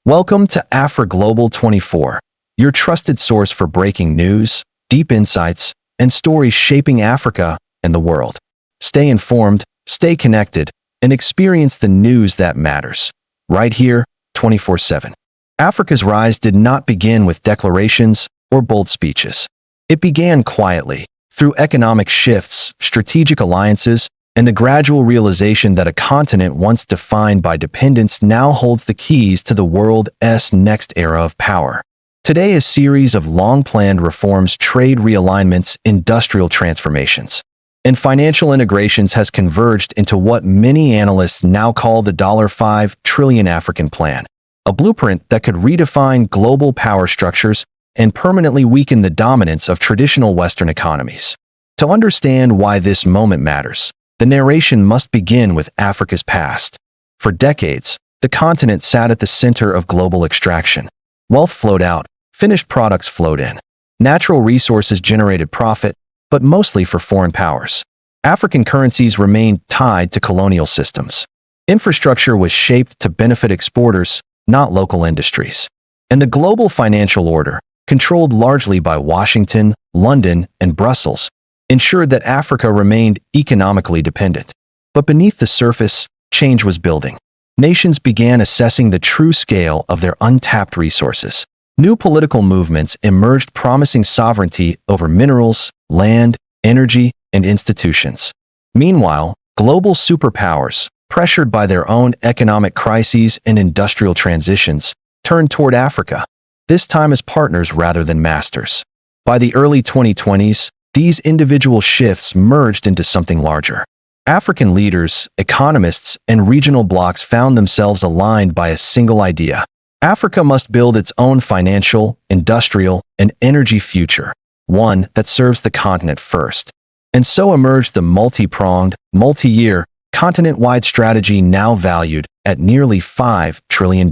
Welcome to Afra Global 24, your trusted source for breaking news, deep insights, and stories shaping Africa and the world. Stay informed, stay connected, and experience the news that matters. Right here, 24/7. Africa's rise did not begin with declarations or bold speeches. It began quietly, through economic shifts, strategic alliances, and the gradual realization that a continent once defined by dependence now holds the keys to the world's next era of power. Today, a series of long-planned reforms, trade realignments, industrial transformations, and financial integrations has converged into what many analysts now call the $5 trillion African Plan, a blueprint that could redefine global power structures and permanently weaken the dominance of traditional Western economies. To understand why this moment matters, the narration must begin with Africa's past. For decades, the continent sat at the center of global extraction. Wealth flowed out, finished products flowed in. Natural resources generated profit, but mostly for foreign powers. African currencies remained tied to colonial systems. Infrastructure was shaped to benefit exporters, not local industries. And the global financial order, controlled largely by Washington, London, and Brussels, ensured that Africa remained economically dependent. But beneath the surface, change was building. Nations began assessing the true scale of their untapped resources. New political movements emerged promising sovereignty over minerals, land, energy, and institutions. Meanwhile, global superpowers, pressured by their own economic crises and industrial transitions, turned toward Africa, this time as partners rather than masters. By the early 2020s, these individual shifts merged into something larger. African leaders, economists, and regional blocs found themselves aligned by a single idea. Africa must build its own financial, industrial, and energy future, one that serves the continent first. And so emerged the multi-pronged, multi-year, continent-wide strategy now valued at nearly $5 trillion.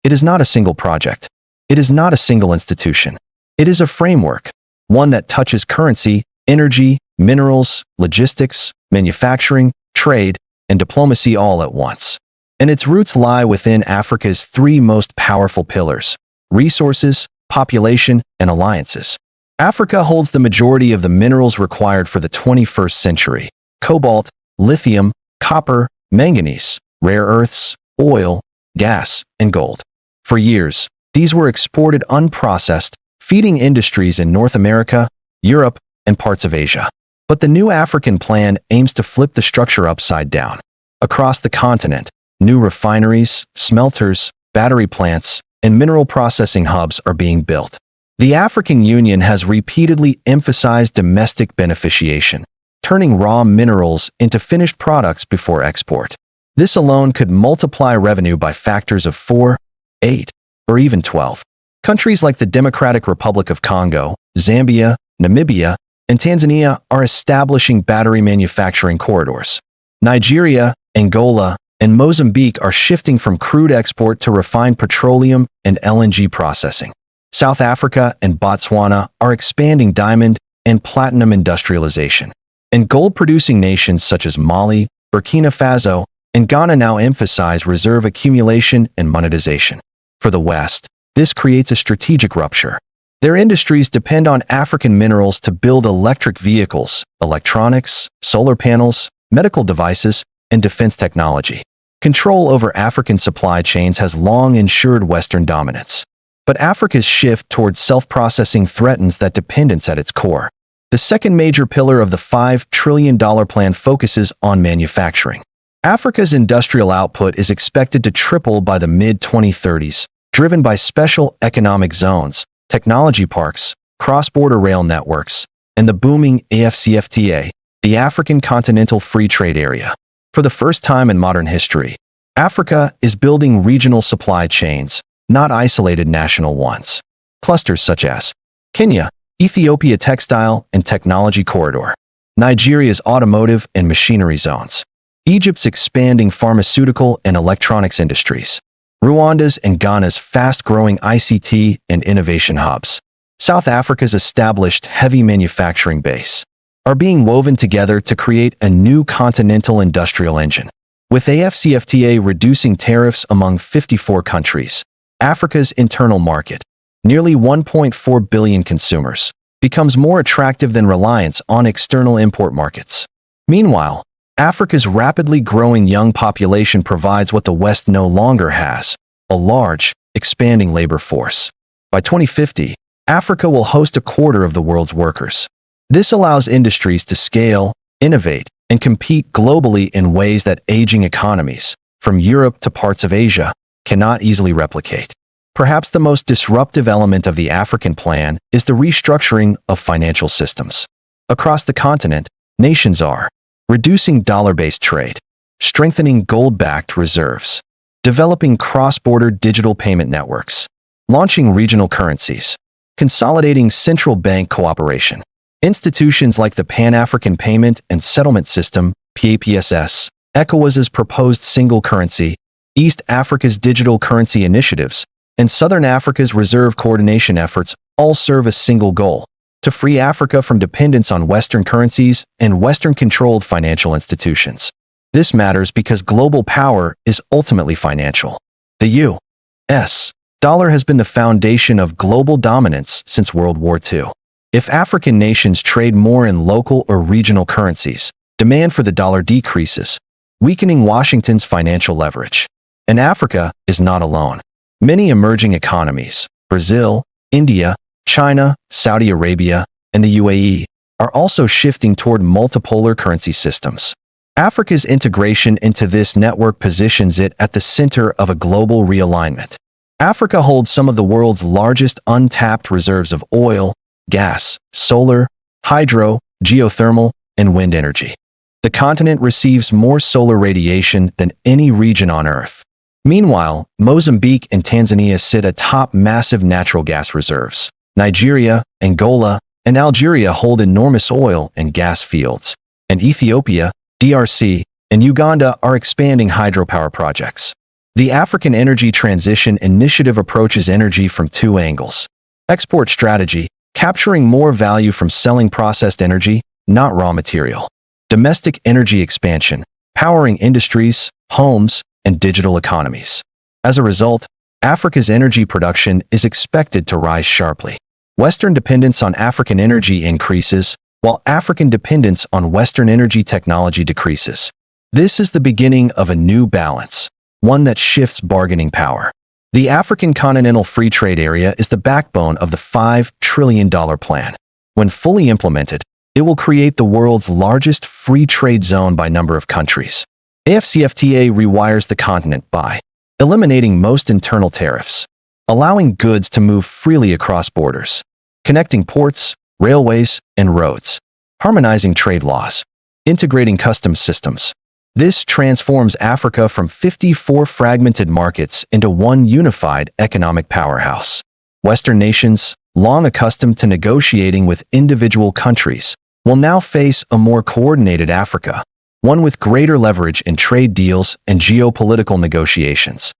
It is not a single project. It is not a single institution. It is a framework, one that touches currency, energy, minerals, logistics, manufacturing, trade, and diplomacy all at once. And its roots lie within Africa's three most powerful pillars: resources, population, and alliances. Africa holds the majority of the minerals required for the 21st century: cobalt, lithium, copper, manganese, rare earths, oil, gas, and gold. For years, these were exported unprocessed, feeding industries in North America, Europe, and parts of Asia. But the new African plan aims to flip the structure upside down. Across the continent, new refineries, smelters, battery plants, and mineral processing hubs are being built. The African Union has repeatedly emphasized domestic beneficiation, turning raw minerals into finished products before export. This alone could multiply revenue by factors of 4, 8, or even 12. Countries like the Democratic Republic of Congo, Zambia, Namibia, and Tanzania are establishing battery manufacturing corridors. Nigeria, Angola, and Mozambique are shifting from crude export to refined petroleum and LNG processing. South Africa and Botswana are expanding diamond and platinum industrialization. And gold-producing nations such as Mali, Burkina Faso, and Ghana now emphasize reserve accumulation and monetization. For the West, this creates a strategic rupture. Their industries depend on African minerals to build electric vehicles, electronics, solar panels, medical devices, and defense technology. Control over African supply chains has long ensured Western dominance. But Africa's shift towards self-processing threatens that dependence at its core. The second major pillar of the $5 trillion plan focuses on manufacturing. Africa's industrial output is expected to triple by the mid-2030s, driven by special economic zones, technology parks, cross-border rail networks, and the booming AfCFTA, the African Continental Free Trade Area. For the first time in modern history, Africa is building regional supply chains, not isolated national ones. Clusters such as Kenya, Ethiopia Textile and Technology Corridor, Nigeria's automotive and machinery zones, Egypt's expanding pharmaceutical and electronics industries, Rwanda's and Ghana's fast-growing ICT and innovation hubs, South Africa's established heavy manufacturing base, are being woven together to create a new continental industrial engine. With AfCFTA reducing tariffs among 54 countries, Africa's internal market, nearly 1.4 billion consumers, becomes more attractive than reliance on external import markets. Meanwhile, Africa's rapidly growing young population provides what the West no longer has: a large, expanding labor force. By 2050, Africa will host a quarter of the world's workers. This allows industries to scale, innovate, and compete globally in ways that aging economies, from Europe to parts of Asia, cannot easily replicate. Perhaps the most disruptive element of the African plan is the restructuring of financial systems. Across the continent, nations are reducing dollar-based trade, strengthening gold-backed reserves, developing cross-border digital payment networks, launching regional currencies, consolidating central bank cooperation. Institutions like the Pan-African Payment and Settlement System, PAPSS, ECOWAS's proposed single currency, East Africa's digital currency initiatives, and Southern Africa's reserve coordination efforts all serve a single goal: to free Africa from dependence on Western currencies and Western-controlled financial institutions. This matters because global power is ultimately financial. The U.S. dollar has been the foundation of global dominance since World War II. If African nations trade more in local or regional currencies, demand for the dollar decreases, weakening Washington's financial leverage. And Africa is not alone. Many emerging economies, Brazil, India, China, Saudi Arabia, and the UAE, are also shifting toward multipolar currency systems. Africa's integration into this network positions it at the center of a global realignment. Africa holds some of the world's largest untapped reserves of oil, gas, solar, hydro, geothermal, and wind energy. The continent receives more solar radiation than any region on Earth. Meanwhile, Mozambique and Tanzania sit atop massive natural gas reserves. Nigeria, Angola, and Algeria hold enormous oil and gas fields, and Ethiopia, DRC, and Uganda are expanding hydropower projects. The African Energy Transition Initiative approaches energy from two angles: export strategy, capturing more value from selling processed energy, not raw material; domestic energy expansion, powering industries, homes, and digital economies. As a result, Africa's energy production is expected to rise sharply. Western dependence on African energy increases, while African dependence on Western energy technology decreases. This is the beginning of a new balance, one that shifts bargaining power. The African Continental Free Trade Area is the backbone of the $5 trillion plan. When fully implemented, it will create the world's largest free trade zone by number of countries. AfCFTA rewires the continent by eliminating most internal tariffs, allowing goods to move freely across borders, connecting ports, railways, and roads, harmonizing trade laws, integrating customs systems. This transforms Africa from 54 fragmented markets into one unified economic powerhouse. Western nations, long accustomed to negotiating with individual countries, will now face a more coordinated Africa, one with greater leverage in trade deals and geopolitical negotiations.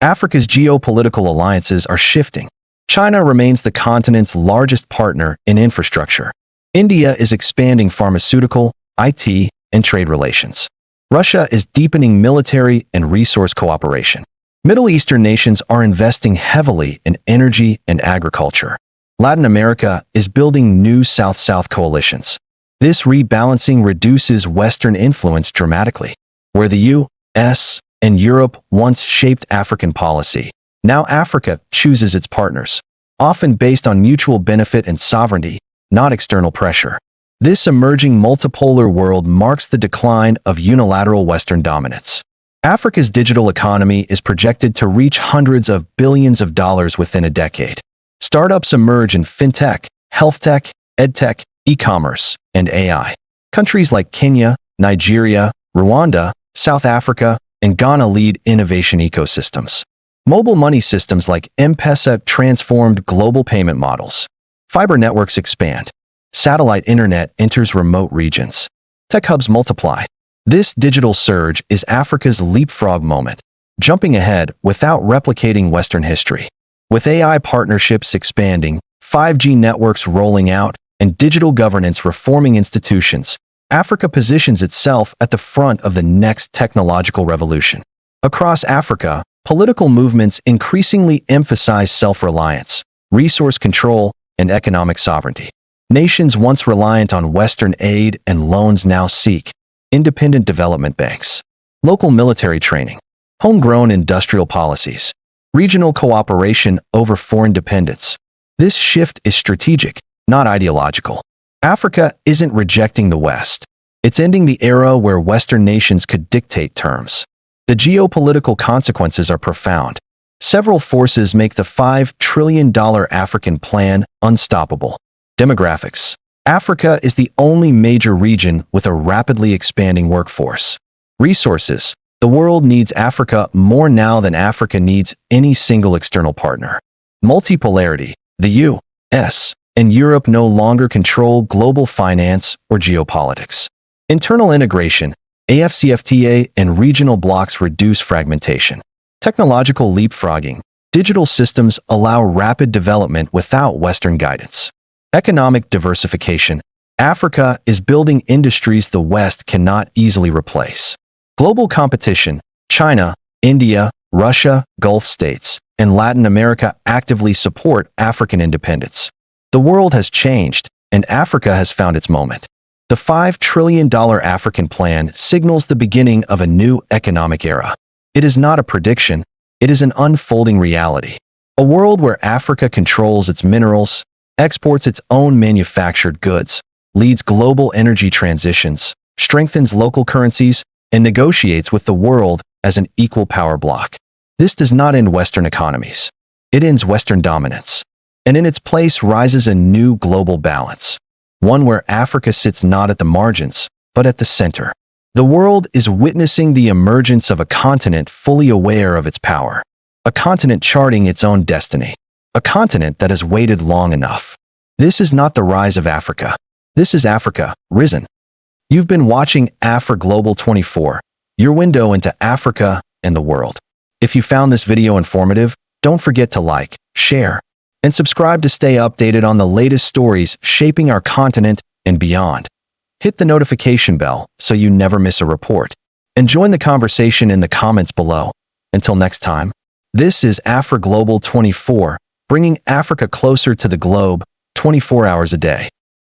Africa's geopolitical alliances are shifting. China remains the continent's largest partner in infrastructure. India is expanding pharmaceutical, IT, and trade relations. Russia is deepening military and resource cooperation. Middle Eastern nations are investing heavily in energy and agriculture. Latin America is building new South-South coalitions. This rebalancing reduces Western influence dramatically. Where the U.S. and Europe once shaped African policy, now Africa chooses its partners, often based on mutual benefit and sovereignty, not external pressure. This emerging multipolar world marks the decline of unilateral Western dominance. Africa's digital economy is projected to reach hundreds of billions of dollars within a decade. Startups emerge in fintech, health tech, edtech, e-commerce, and AI. Countries like Kenya, Nigeria, Rwanda, South Africa, and Ghana lead innovation ecosystems. Mobile money systems like M-Pesa transformed global payment models. Fiber networks expand. Satellite internet enters remote regions. Tech hubs multiply. This digital surge is Africa's leapfrog moment, jumping ahead without replicating Western history. With AI partnerships expanding, 5G networks rolling out, and digital governance reforming institutions, Africa positions itself at the front of the next technological revolution. Across Africa, Political movements increasingly emphasize self-reliance, resource control, and economic sovereignty. Nations once reliant on Western aid and loans now seek independent development banks, local military training, homegrown industrial policies, regional cooperation over foreign dependence. This shift is strategic, not ideological. Africa isn't rejecting the West. It's ending the era where Western nations could dictate terms. The geopolitical consequences are profound. Several forces make the $5 trillion African plan unstoppable. Demographics. Africa is the only major region with a rapidly expanding workforce. Resources. The world needs Africa more now than Africa needs any single external partner. Multipolarity. The U.S. and Europe no longer control global finance or geopolitics. Internal integration. AFCFTA and regional blocs reduce fragmentation. Technological leapfrogging. Digital systems allow rapid development without Western guidance. Economic diversification. Africa is building industries the West cannot easily replace. Global competition. China, India, Russia, Gulf states, and Latin America actively support African independence. The world has changed, and Africa has found its moment. The $5 trillion African plan signals the beginning of a new economic era. It is not a prediction, it is an unfolding reality. A world where Africa controls its minerals, exports its own manufactured goods, leads global energy transitions, strengthens local currencies, and negotiates with the world as an equal power bloc. This does not end Western economies. It ends Western dominance. And in its place rises a new global balance. One where Africa sits not at the margins, but at the center. The world is witnessing the emergence of a continent fully aware of its power. A continent charting its own destiny. A continent that has waited long enough. This is not the rise of Africa. This is Africa, risen. You've been watching Afro Global 24, your window into Africa and the world. If you found this video informative, don't forget to like, share, and subscribe to stay updated on the latest stories shaping our continent and beyond. Hit the notification bell so you never miss a report. And join the conversation in the comments below. Until next time, this is Afro Global 24, bringing Africa closer to the globe 24 hours a day.